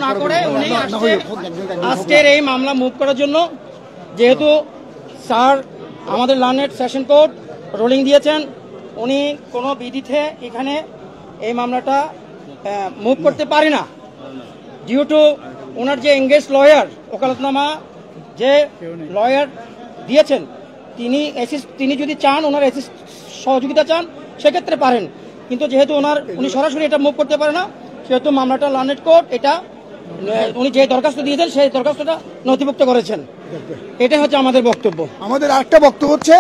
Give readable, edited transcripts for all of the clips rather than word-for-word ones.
না করে উনি আজকের এই মামলা মুভ করার জন্য, যেহেতু স্যার আমাদের লার্নেড সেশন কোর্ট রুলিং দিয়েছেন, উনি কোনো বিধিতে এখানে এই মামলাটা মুভ করতে পারে না, ডিউ টু ওনার যে এঙ্গেজ লয়ার, ওকালতনামা যে লয়ার দিয়েছেন, তিনি যদি চান, ওনার সহযোগিতা চান, সেক্ষেত্রে পারেন। কিন্তু যেহেতু উনি সরাসরি এটা মুভ করতে পারে না, সেহেতু মামলাটা লার্নেড কোর্ট এটা উনি যে দরখাস্ত দিয়েছেন সেই দরখাস্তটা নথিভুক্ত করেছেন। এটাই হচ্ছে আমাদের বক্তব্য। আমাদের আরেকটা বক্তব্য হচ্ছে,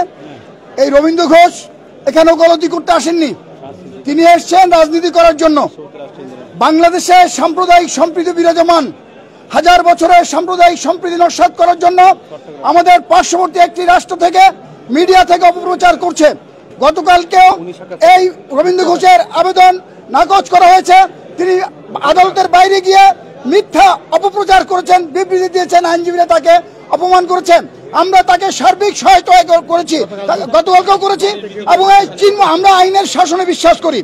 এই রবীন্দ্র ঘোষ এখানে ওকালতি করতে আসেননি, তিনি এসছেন রাজনীতি করার জন্য। বাংলাদেশে সাম্প্রদায়িক সম্প্রীতি বিরাজমান, হাজার বছরের সাম্প্রদায়িক সম্প্রীতি নস্যাৎ করার জন্য আমাদের পার্শ্ববর্তী একটি রাষ্ট্র থেকে, মিডিয়া থেকে অপপ্রচার করছে। গতকালকেও এই রবীন্দ্র ঘোষের আবেদন নাকচ করা হয়েছে। তিনি আদালতের বাইরে গিয়ে মিথ্যা অপপ্রচার করেছেন, বিবৃতি দিয়েছেন, আইনজীবীরা তাকে অপমান করেছেন। আমরা তাকে সার্বিক সহায়তা করেছি, গতকালকেও করেছি। এবং আমরা আইনের শাসনে বিশ্বাস করি।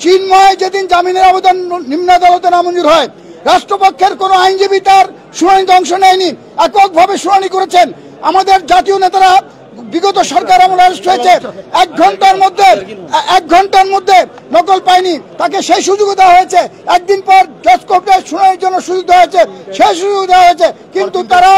চিন্ময় যেদিন জামিনের আবেদন নিম্ন আদালতে নামঞ্জুর হয়, রাষ্ট্রপক্ষের কোনো আইনজীবী তার শুনানিতে অংশ নেয়নি, এককভাবে শুনানি করেছেন। আমাদের জাতীয় নেতারা বিগত সরকার আমলে অ্যারেস্ট হয়েছে, এক ঘন্টার মধ্যে নকল পায়নি, তাকে সেই সুযোগ দেওয়া হয়েছে। একদিন পর জজ কোর্টে শুনানির জন্য সুযোগ দেওয়া হয়েছে, সেই সুযোগ দেওয়া হয়েছে। কিন্তু তারা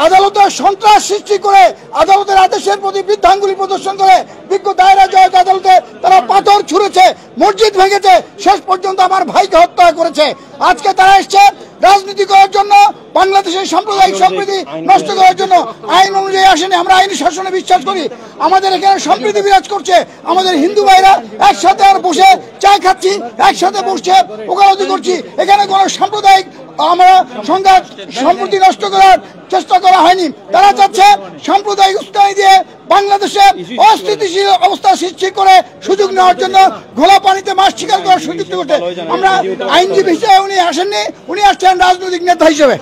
আদালতের সন্ত্রাস সৃষ্টি করে, আদালতের আদেশের প্রতি বৃদ্ধাঙ্গুলি প্রদর্শন করে, বিজ্ঞ দায়রা জজ আদালতে তারা পাথর ছুঁড়েছে, মসজিদ ভেঙেছে, শেষ পর্যন্ত আমার ভাইকে হত্যা করেছে। আজকে তারা এসছে রাজনীতি করার জন্য, বাংলাদেশের সাম্প্রদায়িক সম্প্রীতি নষ্ট করার জন্য। আইন অনুযায়ী আসেনি, আমরা আইনি শাসনে বিশ্বাস করি। আমাদের এখানে সম্প্রীতি বিরাজ করছে, আমাদের হিন্দু ভাইরা একসাথে আর বসে চা খাচ্ছি, একসাথে বসছে ওকালতি করছি। এখানে কোনো সাম্প্রদায়িক আমরা সংঘাত সম্প্রীতি নষ্ট করার চেষ্টা করা হয়নি। তারা চাচ্ছে সাম্প্রদায়িক উস্কানি দিয়ে বাংলাদেশে অস্থিতিশীল অবস্থা সৃষ্টি করে সুযোগ নেওয়ার জন্য, ঘোলা পানিতে মাছ শিকার করার সুযোগ করতে। আমরা আইনজীবী হিসেবে উনি আসেননি, উনি আসছেন রাজনৈতিক নেতা হিসেবে।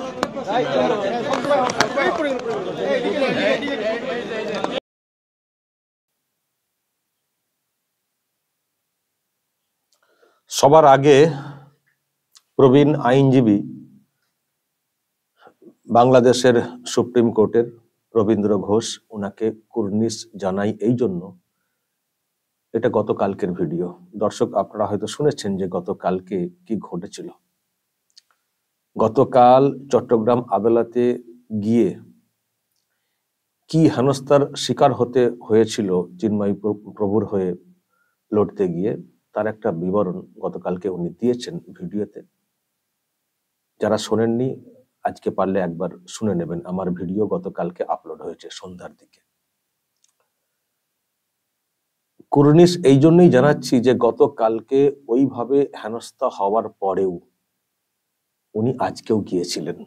সবার আগে প্রবীণ আইনজীবী, বাংলাদেশের সুপ্রিম কোর্টের রবীন্দ্র ঘোষ, ওনাকে কুর্নিশ জানাই এই জন্য, এটা গতকালকের ভিডিও। দর্শক, আপনারা হয়তো শুনেছেন যে গতকালকে কি ঘটেছিল। গতকাল চট্টগ্রাম আদালতে গিয়ে কি হেনস্থার শিকার হতে হয়েছিল চিন্ময় প্রভুর হয়ে লড়তে গিয়ে, তার একটা বিবরণ গতকালকে উনি দিয়েছেন ভিডিওতে। যারা শোনেননি, আজকে পারলে একবার শুনে নেবেন। আমার ভিডিও গতকালকে আপলোড হয়েছে সন্ধ্যার দিকে। কুর্নিশ এই জন্যই জানাচ্ছি যে গতকালকে ওইভাবে হেনস্থা হওয়ার পরেও উনি আজকেও গিয়েছিলেন।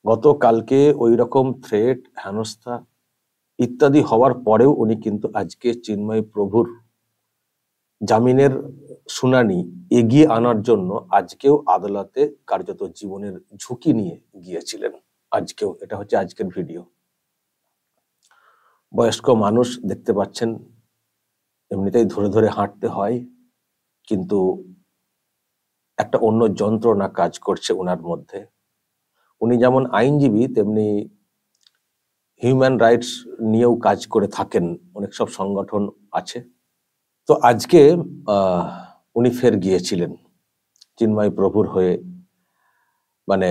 গতকালকে ওই রকম থ্রেট, হেনস্থা ইত্যাদি হওয়ার পরেও উনি কিন্তু আজকে চিন্ময় প্রভুর জামিনের শুনানি এগিয়ে আনার জন্য আজকেও আদালতে কার্যত জীবনের ঝুঁকি নিয়ে গিয়েছিলেন। আজকেও, এটা হচ্ছে আজকের ভিডিও। বয়স্ক মানুষ দেখতে পাচ্ছেন, এমনিতেই ধরে ধরে হাঁটতে হয়, কিন্তু একটা অন্য যন্ত্রণা কাজ করছে ওনার মধ্যে। উনি যেমন আইনজীবী, তেমনি হিউম্যান রাইটস নিয়েও কাজ করে থাকেন, অনেক সব সংগঠন আছে। তো আজকে উনি ফের গিয়েছিলেন চিন্ময় প্রভুর হয়ে, মানে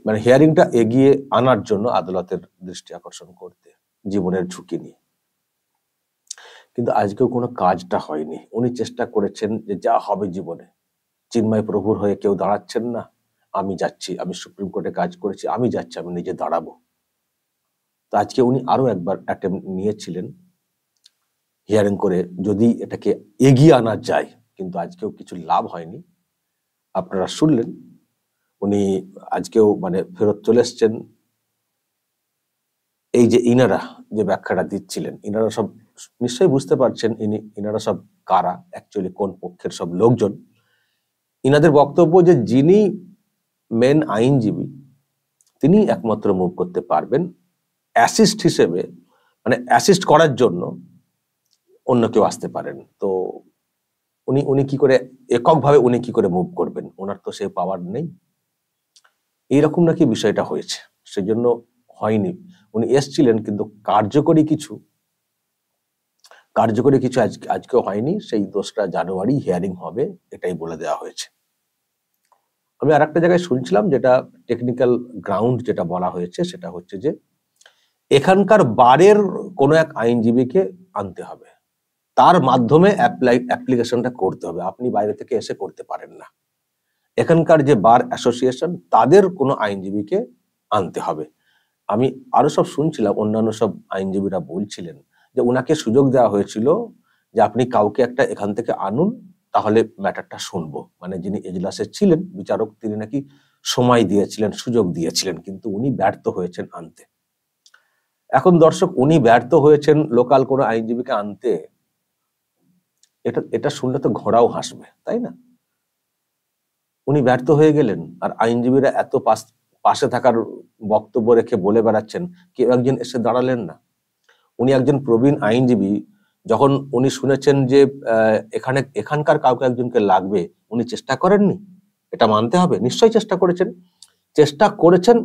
মানে হিয়ারিংটা এগিয়ে আনার জন্য আদালতের দৃষ্টি আকর্ষণ করতে, জীবনের ঝুঁকি নিয়ে। কিন্তু আজকেও কোনো কাজটা হয়নি। উনি চেষ্টা করেছেন যে যা হবে জীবনে, চিন্ময় প্রভুর হয়ে কেউ দাঁড়াচ্ছেন না, আমি যাচ্ছি, আমি সুপ্রিম কোর্টে কাজ করেছি, আমি যাচ্ছি, আমি নিজে দাঁড়াবো। তো আজকে উনি আরো একবার অ্যাটেম্প্ট নিয়েছিলেন হিয়ারিং করে যদি এটাকে এগিয়ে আনা যায়, কিন্তু আজকেও কিছু লাভ হয়নি। আপনারা শুনলেন উনি আজকেও মানে ফেরত চলে এসছেন। এই যে ইনারা যে ব্যাখ্যাটা দিচ্ছিলেন, ইনারা সব নিশ্চয়ই বুঝতে পারছেন ইনারা সব কারা, অ্যাকচুয়ালি কোন পক্ষের সব লোকজন। ইনাদের বক্তব্য যে যিনি মেন আইনজীবী তিনি একমাত্র মুভ করতে পারবেন, অ্যাসিস্ট হিসেবে মানে অ্যাসিস্ট করার জন্য অন্য কেউ আসতে পারেন। তো উনি কি করে এককভাবে উনি কি করে মুভ করবেন, ওনার তো সেই পাওয়ার নেই। এইরকম নাকি বিষয়টা হয়েছে, সেজন্য হয়নি। উনি এসছিলেন কিন্তু কার্যকরী কিছু আজকেও হয়নি। সেই 2রা জানুয়ারি হিয়ারিং হবে, এটাই বলে দেওয়া হয়েছে। আমি আর একটা জায়গায় শুনছিলাম যেটা টেকনিক্যাল গ্রাউন্ড যেটা বলা হয়েছে সেটা হচ্ছে যে এখানকার বারের কোনো এক আইনজীবীকে আনতে হবে, তার মাধ্যমে অ্যাপ্লিকেশনটা করতে হবে। আপনি বাইরে থেকে এসে করতে পারেন না। এখানকার যে বার অ্যাসোসিয়েশন তাদের কোনো আইনজীবীকে আনতে হবে। আমি আরো সব শুনছিলাম, অন্যান্য সব আইনজীবীরা বলছিলেন যে উনাকে সুযোগ দেওয়া হয়েছিল যে আপনি কাউকে একটা এখান থেকে আনুন, তাহলে ম্যাটারটা শুনবো। মানে যিনি এজলাসে ছিলেন বিচারক, তিনি নাকি সময় দিয়েছিলেন, সুযোগ দিয়েছিলেন, কিন্তু উনি ব্যর্থ হয়েছেন আনতে। এখন দর্শক, উনি ব্যর্থ হয়েছেন লোকাল কোনো আইনজীবীকে আনতে, এটা শুনলে তো ঘোড়াও হাসবে, তাই না? উনি ব্যর্থ হয়ে গেলেন, আর আইনজীবীরা এত পাশে থাকার বক্তব্য রেখে বলে বেড়াচ্ছেন, কেউ একজন এসে দাঁড়ালেন না। উনি একজন প্রবীণ আইনজীবী, যখন উনি শুনেছেন যে এখানকার কাউকে একজনকে লাগবে, উনি চেষ্টা করেননি? এটা মানতে হবে, নিশ্চয়ই চেষ্টা করেছেন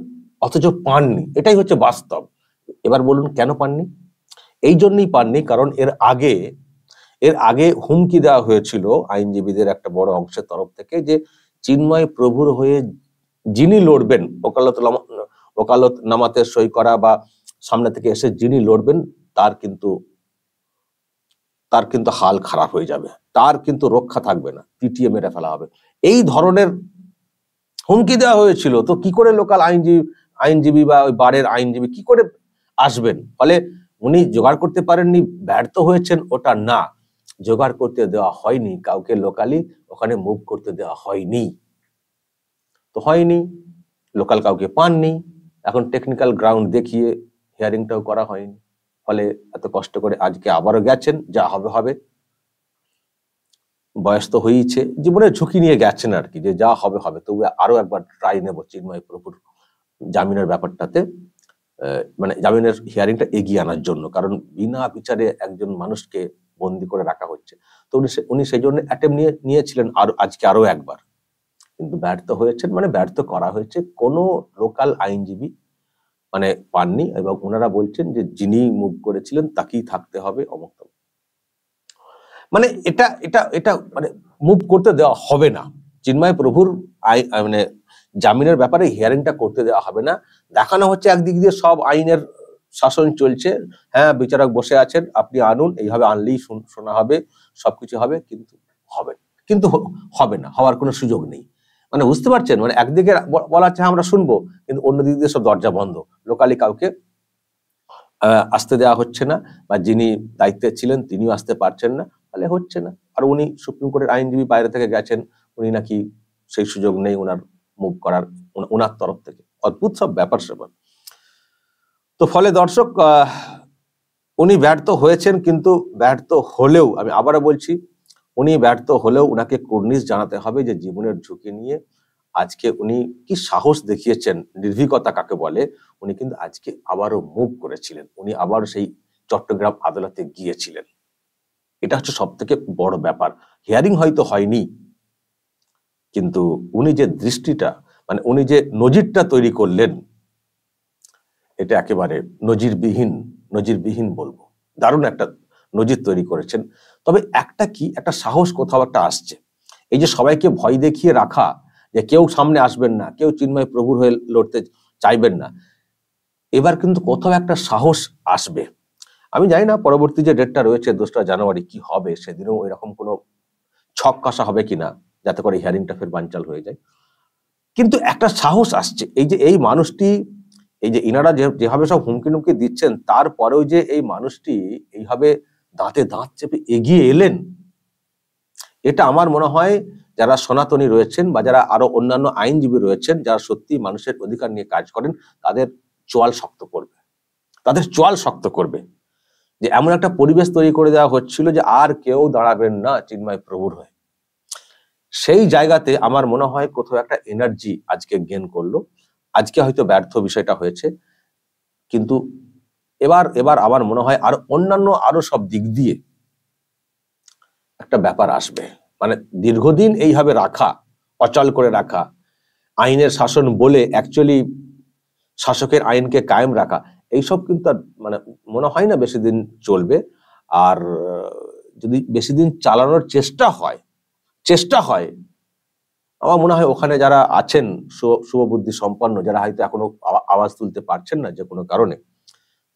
অথচ পাননি, এটাই হচ্ছে বাস্তব। এবার বলুন কেন পাননি? এই জন্যই পাননি কারণ এর আগে হুমকি দেওয়া হয়েছিল আইনজীবীদের একটা বড় অংশের তরফ থেকে যে চিন্ময় প্রভুর হয়ে যিনি লড়বেন, ওকালতনামাতে সই করা বা সামনে থেকে এসে যিনি লড়বেন তার কিন্তু হাল খারাপ হয়ে যাবে, তার কিন্তু রক্ষা থাকবে না, পিটিয়ে মেরে ফেলা হবে, এই ধরনের হুমকি দেওয়া হয়েছিল। তো কি করে লোকাল আইনজীবী বা ওই বারের আইনজীবী কি করে আসবেন? ফলে উনি জোগাড় করতে পারেননি, ব্যর্থ হয়েছেন ওটা না, জোগাড় করতে দেওয়া হয়নি কাউকে, লোকালি ওখানে মুভ করতে দেওয়া হয়নি। তো হয়নি, লোকাল কাউকে পাননি, এখন টেকনিক্যাল গ্রাউন্ড দেখিয়ে হিয়ারিংটাও করা হয়নি। ফলে এত কষ্ট করে আজকে আবারও গেছেন, যা হবে হবে, বয়স তো হয়েছে, জীবনের ঝুঁকি নিয়ে গেছেন আর কি, যে যা হবে হবে, তবু আরো একবার ট্রাই নেব চিন্ময় প্রভুর জামিনের ব্যাপারটাতে, মানে জামিনের হিয়ারিংটা এগিয়ে আনার জন্য। কারণ বিনা বিচারে একজন মানুষকে বন্দি করে রাখা হচ্ছে। তো উনি সেই জন্য অ্যাটেম্প্ট নিয়েছিলেন আজকে আরো একবার, কিন্তু ব্যর্থ হয়েছেন, মানে ব্যর্থ করা হয়েছে। কোনো লোকাল আইনজীবী মানে পাননি, এবং ওনারা বলছেন যে যিনি মুভ করেছিলেন তাকেই থাকতে হবে, অমুক। মানে এটা মানে মুভ করতে দেওয়া হবে না, চিন্ময় প্রভুর মানে জামিনের ব্যাপারে হিয়ারিংটা করতে দেওয়া হবে না। দেখানো হচ্ছে একদিক দিয়ে সব আইনের শাসন চলছে, হ্যাঁ বিচারক বসে আছেন, আপনি আনুন, এইভাবে আনলেই শোনা হবে, সবকিছু হবে, কিন্তু হবে না, হওয়ার কোনো সুযোগ নেই। মানে বুঝতে পারছেন, মানে একদিকে বলা হচ্ছে আমরা শুনবো, কিন্তু অন্য দিক দিয়ে সব দরজা বন্ধ, লোকালি কাউকে আসতে দেওয়া হচ্ছে না, বা যিনি দায়িত্বে ছিলেন তিনিও আসতে পারছেন না, তাহলে হচ্ছে না। আর উনি সুপ্রিম কোর্টের আইনজীবী বাইরে থেকে গেছেন, উনি নাকি সেই সুযোগ নেই ওনার মুভ করার, ওনার তরফ থেকে। অদ্ভুত সব ব্যাপার স্যাপার। তো ফলে দর্শক, উনি ব্যর্থ হয়েছেন, কিন্তু ব্যর্থ হলেও, আমি আবারও বলছি, উনি ব্যর্থ হলেও উনাকে কুর্নিশ জানাতে হবে যে জীবনের ঝুঁকি নিয়ে আজকে উনি কি সাহস দেখিয়েছেন, নির্ভীকতা কাকে বলে, উনি কিন্তু আজকে আবারও মুভ করেছিলেন, উনি আবার সেই চট্টগ্রাম আদালতে গিয়েছিলেন। এটা হচ্ছে সব থেকে বড় ব্যাপার। হিয়ারিং হয়তো হয়নি, কিন্তু উনি যে দৃষ্টিটা, মানে উনি যে নজিরটা তৈরি করলেন, এটা একেবারে নজিরবিহীন বলবো, দারুণ একটা নজির তৈরি করেছেন। তবে একটা সাহস কোথাও একটা আসছে, এই যে সবাইকে ভয় দেখিয়ে রাখা, যে কেউ সামনে আসবেন না, কেউ চিন্ময় প্রভুর হয়ে লড়তে চাইবেন না। এবার কিন্তু কোথাও একটা সাহস আসবে। আমি জানি না পরবর্তী যে ডেটটা রয়েছে 2রা জানুয়ারি কি হবে, সেদিনও এরকম কোনো ছক কষা হবে কিনা যাতে করে হিয়ারিংটা ফের বানচাল হয়ে যায়। কিন্তু একটা সাহস আসছে, এই যে এই মানুষটি, এই যে ইনারা যেভাবে সব হুমকি টুমকি দিচ্ছেন, তারপরেও যে এই মানুষটি এইভাবে দাঁতে দাঁত চেপে এগিয়ে এলেন, এটা আমার মনে হয় যারা সনাতনী রয়েছেন বা যারা আরো অন্যান্য আইনজীবী রয়েছেন, যারা সত্যি মানুষের অধিকার নিয়ে কাজ করেন, তাদের চোয়াল শক্ত করবে, তাদের চোয়াল শক্ত করবে। যে এমন একটা পরিবেশ তৈরি করে দেওয়া হচ্ছিল যে আর কেউ দাঁড়াবেন না চিন্ময় প্রভুর হয়ে, সেই জায়গাতে আমার মনে হয় কোথাও একটা এনার্জি আজকে গেন করলো। আজকে হয়তো ব্যর্থ বিষয়টা হয়েছে, কিন্তু এবার আমার মনে হয় আর অন্যান্য আরো সব দিক দিয়ে একটা ব্যাপার আসবে। মানে দীর্ঘদিন এইভাবে রাখা, অচল করে রাখা, আইনের শাসন বলে অ্যাকচুয়ালি শাসকের আইনকে কায়েম রাখা, এইসব কিন্তু আর মানে মনে হয় না বেশি দিন চলবে। আর যদি বেশি দিন চালানোর চেষ্টা হয়, আমার মনে হয় ওখানে যারা আছেন শুভবুদ্ধি সম্পন্ন, যারা হয়তো এখনো আওয়াজ তুলতে পারছেন না যে কোনো কারণে,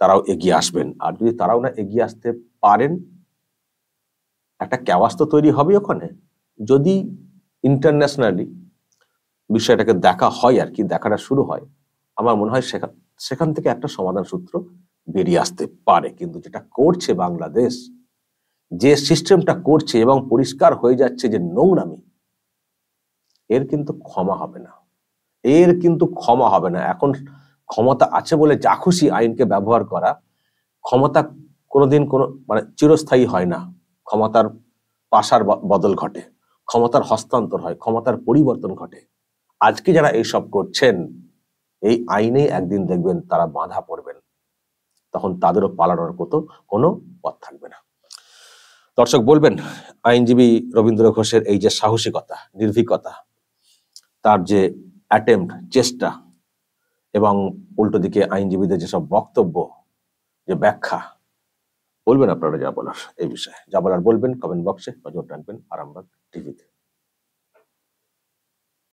তারাও এগিয়ে আসবেন। আর যদি তারাও না এগিয়ে আসতে পারেন, একটা ক্যাওয়াস তো তৈরি হবে ওখানে। যদি ইন্টারন্যাশনালি বিষয়টাকে দেখা হয়, আর কি দেখাটা শুরু হয়, আমার মনে হয় সেখান থেকে একটা সমাধান সূত্র বেরিয়ে আসতে পারে। কিন্তু যেটা করছে বাংলাদেশ, যে সিস্টেমটা করছে এবং পরিষ্কার হয়ে যাচ্ছে যে নোংরামি, এর কিন্তু ক্ষমা হবে না। এখন ক্ষমতা আছে বলে যা খুশি আইনকে ব্যবহার করা, ক্ষমতা কোনোদিন কোনো মানে চিরস্থায়ী হয় না। ক্ষমতার পাশার বদল ঘটে, ক্ষমতার হস্তান্তর হয়, ক্ষমতার পরিবর্তন ঘটে। আজকে যারা এইসব করছেন, এই আইনে একদিন দেখবেন তারা বাধা পড়বেন, তখন তাদেরও পালানোর কোনো পথ থাকবে না। দর্শক বলবেন, আইনজীবী রবীন্দ্র ঘোষের এই যে সাহসিকতা, নির্ভীকতা, তার যে অ্যাটেম্প্ট, চেষ্টা, এবং উল্টো দিকে আইনজীবীদের যেসব বক্তব্য, যে ব্যাখ্যা, বলবেন আপনারা যা বলার এই বিষয়ে, যা বলার বলবেন কমেন্ট বক্সে, নজর রাখবেন আরামবাগ টিভিতে।